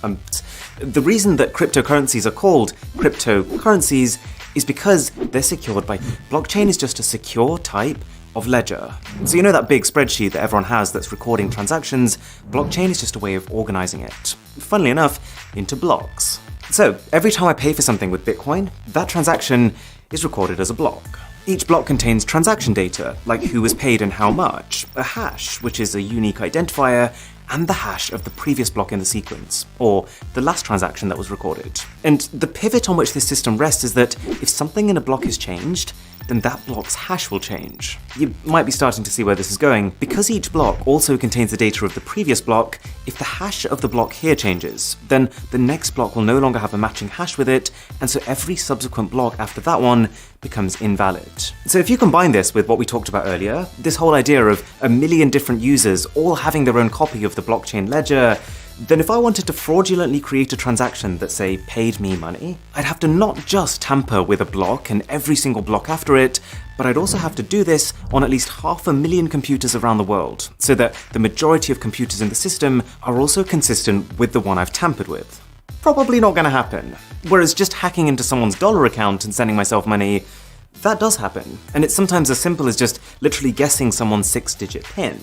The reason that cryptocurrencies are called cryptocurrencies is because they're secured by... Blockchain is just a secure type of ledger. So you know that big spreadsheet that everyone has that's recording transactions? Blockchain is just a way of organizing it, funnily enough, into blocks. So every time I pay for something with Bitcoin, that transaction is recorded as a block. Each block contains transaction data, like who was paid and how much, a hash, which is a unique identifier, and the hash of the previous block in the sequence, or the last transaction that was recorded. And the pivot on which this system rests is that if something in a block is changed, then that block's hash will change. You might be starting to see where this is going. Because each block also contains the data of the previous block, if the hash of the block here changes, then the next block will no longer have a matching hash with it, and so every subsequent block after that one becomes invalid. So if you combine this with what we talked about earlier, this whole idea of a million different users all having their own copy of the blockchain ledger, then if I wanted to fraudulently create a transaction that, say, paid me money, I'd have to not just tamper with a block and every single block after it, but I'd also have to do this on at least 500,000 computers around the world, so that the majority of computers in the system are also consistent with the one I've tampered with. Probably not gonna happen. Whereas just hacking into someone's dollar account and sending myself money, that does happen. And it's sometimes as simple as just literally guessing someone's 6-digit PIN.